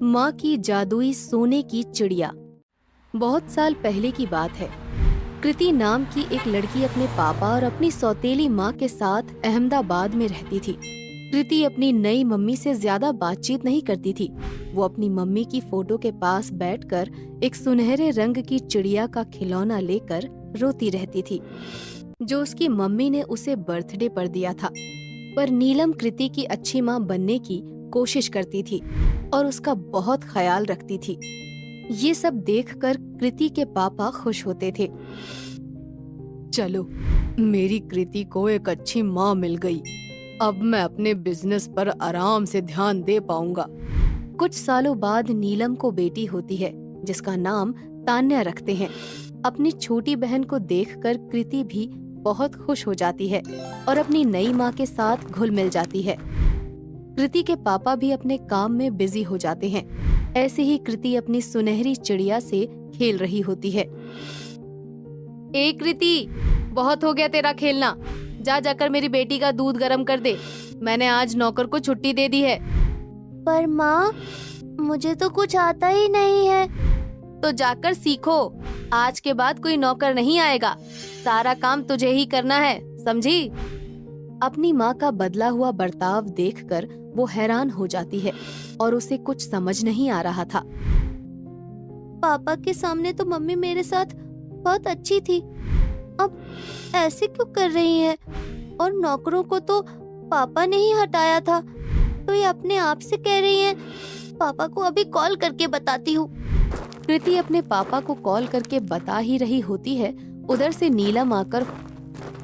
माँ की जादुई सोने की चिड़िया। बहुत साल पहले की बात है। कृति नाम की एक लड़की अपने पापा और अपनी सौतेली माँ के साथ अहमदाबाद में रहती थी। कृति अपनी नई मम्मी से ज्यादा बातचीत नहीं करती थी। वो अपनी मम्मी की फोटो के पास बैठकर एक सुनहरे रंग की चिड़िया का खिलौना लेकर रोती रहती थी, जो उसकी मम्मी ने उसे बर्थडे पर दिया था। पर नीलम कृति की अच्छी माँ बनने की कोशिश करती थी और उसका बहुत ख्याल रखती थी। ये सब देखकर कृति के पापा खुश होते थे। चलो, मेरी कृति को एक अच्छी माँ मिल गई। अब मैं अपने बिजनेस पर आराम से ध्यान दे पाऊंगा। कुछ सालों बाद नीलम को बेटी होती है, जिसका नाम तान्या रखते हैं। अपनी छोटी बहन को देखकर कृति भी बहुत खुश हो जाती है और अपनी नई माँ के साथ घुल मिल जाती है। कृति के पापा भी अपने काम में बिजी हो जाते हैं। ऐसे ही कृति अपनी सुनहरी चिड़िया से खेल रही होती है। ए कृति, बहुत हो गया तेरा खेलना। जा जाकर मेरी बेटी का दूध गर्म कर दे। मैंने आज नौकर को छुट्टी दे दी है। पर माँ, मुझे तो कुछ आता ही नहीं है। तो जाकर सीखो। आज के बाद कोई नौकर नहीं आएगा। सारा काम तुझे ही करना है, समझी? अपनी माँ का बदला हुआ बर्ताव देखकर वो हैरान हो जाती है और उसे कुछ समझ नहीं आ रहा था। पापा के सामने तो मम्मी मेरे साथ बहुत अच्छी थी, अब ऐसे क्यों कर रही है? और नौकरों को तो पापा ने ही हटाया था, तो ये अपने आप से कह रही है। पापा को अभी कॉल करके बताती हूँ। कृति अपने पापा को कॉल करके बता ही रही होती है, उधर से नीलम आकर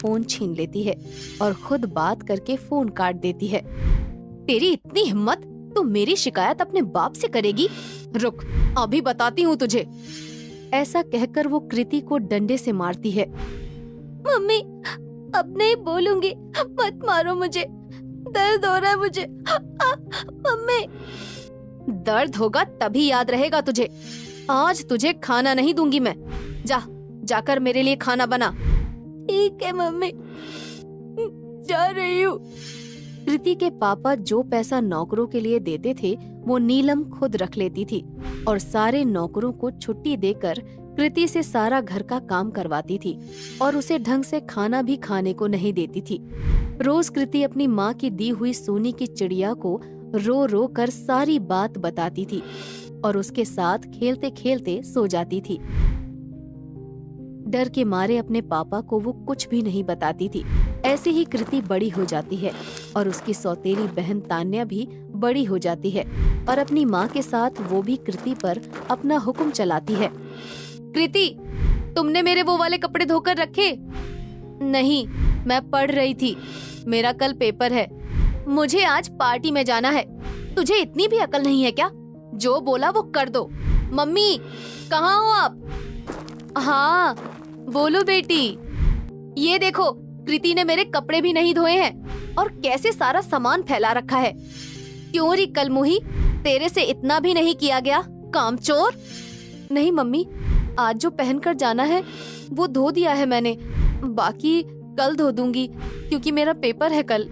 फोन छीन लेती है और खुद बात करके फोन काट देती है। तेरी इतनी हिम्मत, तू मेरी शिकायत अपने बाप से करेगी? रुक, अभी बताती हूँ तुझे। ऐसा कहकर वो कृति को डंडे से मारती है। मम्मी, अब नहीं बोलूंगी, मत मारो मुझे, दर्द हो रहा है मुझे। मम्मी। दर्द होगा तभी याद रहेगा तुझे। आज तुझे खाना नहीं दूंगी मैं। जाकर मेरे लिए खाना बना। ठीक है मम्मी, जा रही हूँ। कृति के पापा जो पैसा नौकरों के लिए देते थे, वो नीलम खुद रख लेती थी और सारे नौकरों को छुट्टी देकर कृति से सारा घर का काम करवाती थी और उसे ढंग से खाना भी खाने को नहीं देती थी। रोज कृति अपनी माँ की दी हुई सोने की चिड़िया को रो रो कर सारी बात बताती थी और उसके साथ खेलते खेलते सो जाती थी। डर के मारे अपने पापा को वो कुछ भी नहीं बताती थी। ऐसे ही कृति बड़ी हो जाती है और उसकी सौतेली बहन तान्या भी बड़ी हो जाती है और अपनी माँ के साथ वो भी कृति पर अपना हुक्म चलाती है। कृति, तुमने मेरे वो वाले कपड़े धोकर रखे? नहीं, मैं पढ़ रही थी। मेरा कल पेपर है। मुझे आज पार्टी में जाना है। तुझे इतनी भी अकल नहीं है क्या? जो बोला वो कर दो। मम्मी, कहाँ हो आप? हाँ, बोलो बेटी। ये देखो, कृति ने मेरे कपड़े भी नहीं धोए हैं और कैसे सारा सामान फैला रखा है। क्यों री कलमुही, तेरे से इतना भी नहीं किया गया, कामचोर? नहीं मम्मी, आज जो पहनकर जाना है वो धो दिया है मैंने। बाकी कल धो दूंगी क्योंकि मेरा पेपर है कल।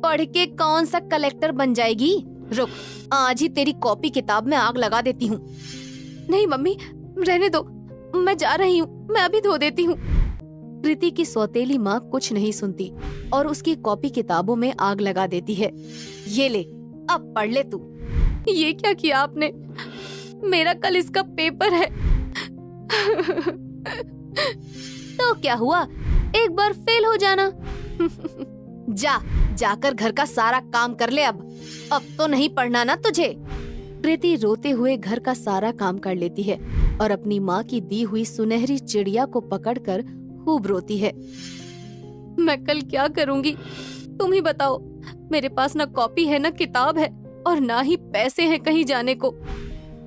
पढ़ के कौन सा कलेक्टर बन जाएगी? रुक, आज ही तेरी कॉपी किताब में आग लगा देती हूँ। नहीं मम्मी, रहने दो, मैं जा रही हूँ, मैं अभी धो देती हूँ। कृति की सौतेली माँ कुछ नहीं सुनती और उसकी कॉपी किताबों में आग लगा देती है। ये ले, अब पढ़ ले तू। ये क्या किया आपने? मेरा कल इसका पेपर है। तो क्या हुआ, एक बार फेल हो जाना। जाकर घर का सारा काम कर ले। अब तो नहीं पढ़ना ना तुझे। कृति रोते हुए घर का सारा काम कर लेती है और अपनी माँ की दी हुई सुनहरी चिड़िया को पकड़कर खूब रोती है। मैं कल क्या करूँगी, तुम ही बताओ। मेरे पास ना कॉपी है, ना किताब है और ना ही पैसे हैं कहीं जाने को।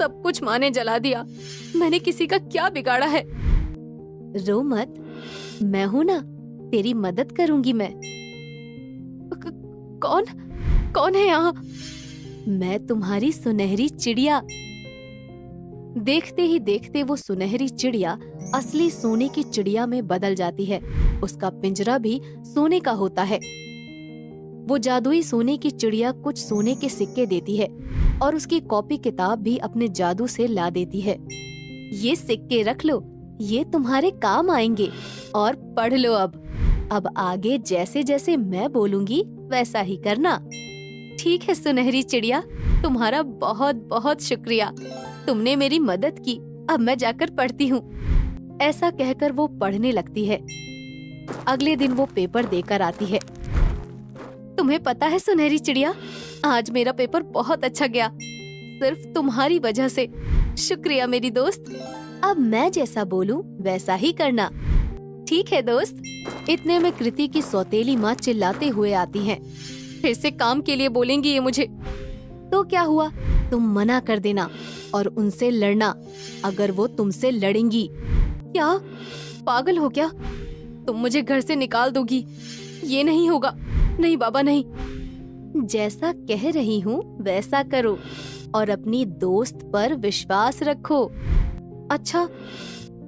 सब कुछ माँ ने जला दिया। मैंने किसी का क्या बिगाड़ा है? रो मत, मैं हूँ ना, तेरी मदद करूँगी मैं। कौन है यहाँ? मैं तुम्हारी सुनहरी चिड़िया। देखते ही देखते वो सुनहरी चिड़िया असली सोने की चिड़िया में बदल जाती है। उसका पिंजरा भी सोने का होता है। वो जादुई सोने की चिड़िया कुछ सोने के सिक्के देती है और उसकी कॉपी किताब भी अपने जादू से ला देती है। ये सिक्के रख लो, ये तुम्हारे काम आएंगे और पढ़ लो अब आगे जैसे जैसे मैं बोलूंगी वैसा ही करना। ठीक है सुनहरी चिड़िया, तुम्हारा बहुत बहुत शुक्रिया, तुमने मेरी मदद की। अब मैं जाकर पढ़ती हूँ। ऐसा कहकर वो पढ़ने लगती है। अगले दिन वो पेपर देकर आती है। तुम्हें पता है सुनहरी चिड़िया, आज मेरा पेपर बहुत अच्छा गया, सिर्फ तुम्हारी वजह से। शुक्रिया मेरी दोस्त। अब मैं जैसा बोलूं वैसा ही करना। ठीक है दोस्त। इतने में कृति की सौतेली माँ चिल्लाते हुए आती हैं। फिर से काम के लिए बोलेंगी ये मुझे। तो क्या हुआ, तुम मना कर देना और उनसे लड़ना अगर वो तुमसे लड़ेंगी। क्या पागल हो क्या? तुम मुझे घर से निकाल दोगी? ये नहीं होगा। नहीं बाबा नहीं। जैसा कह रही हूँ वैसा करो और अपनी दोस्त पर विश्वास रखो। अच्छा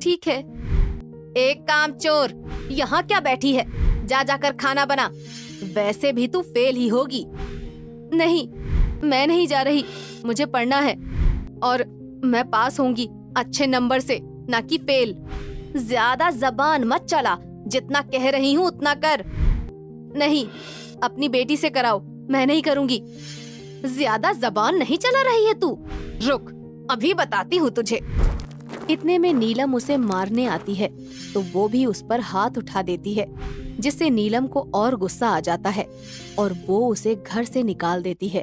ठीक है। एक काम चोर, यहाँ क्या बैठी है? जा जाकर खाना बना, वैसे भी तू फेल ही होगी। नहीं, मैं नहीं जा रही, मुझे पढ़ना है और मैं पास होंगी अच्छे नंबर से, ना कि फेल। ज्यादा जबान मत चला, जितना कह रही हूँ उतना कर। नहीं, अपनी बेटी से कराओ, मैं नहीं करूँगी। ज्यादा जबान नहीं चला रही है तू? रुक, अभी बताती हूँ तुझे। इतने में नीलम उसे मारने आती है तो वो भी उस पर हाथ उठा देती है, जिससे नीलम को और गुस्सा आ जाता है और वो उसे घर से निकाल देती है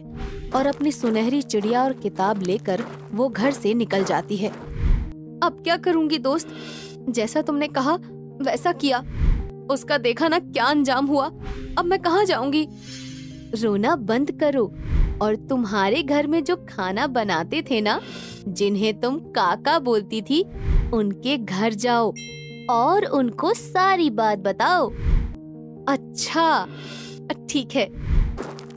और अपनी सुनहरी चिड़िया और किताब लेकर वो घर से निकल जाती है। अब क्या करूँगी दोस्त, जैसा तुमने कहा वैसा किया, उसका देखा ना क्या अंजाम हुआ। अब मैं कहाँ जाऊंगी? रोना बंद करो और तुम्हारे घर में जो खाना बनाते थे ना, जिन्हें तुम काका बोलती थी, उनके घर जाओ और उनको सारी बात बताओ। अच्छा ठीक है।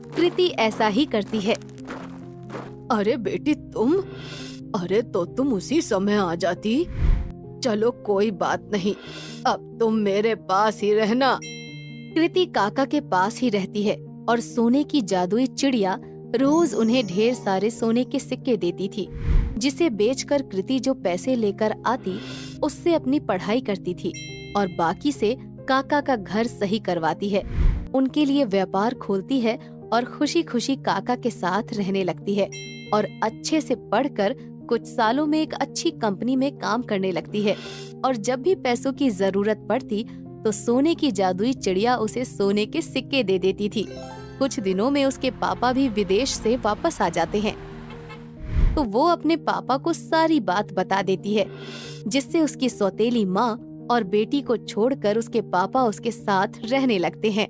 कृति ऐसा ही करती है। अरे बेटी तुम, अरे तो तुम उसी समय आ जाती। चलो कोई बात नहीं, अब तुम मेरे पास ही रहना। कृति काका के पास ही रहती है और सोने की जादुई चिड़िया रोज उन्हें ढेर सारे सोने के सिक्के देती थी, जिसे बेचकर कृति जो पैसे लेकर आती उससे अपनी पढ़ाई करती थी और बाकी से काका का घर सही करवाती है, उनके लिए व्यापार खोलती है और खुशी खुशी काका के साथ रहने लगती है और अच्छे से पढ़कर कुछ सालों में एक अच्छी कंपनी में काम करने लगती है। और जब भी पैसों की जरूरत पड़ती तो सोने की जादुई चिड़िया उसे सोने के सिक्के दे देती थी। कुछ दिनों में उसके पापा भी विदेश से वापस आ जाते हैं तो वो अपने पापा को सारी बात बता देती है, जिससे उसकी सौतेली माँ और बेटी को छोड़कर उसके पापा उसके साथ रहने लगते हैं।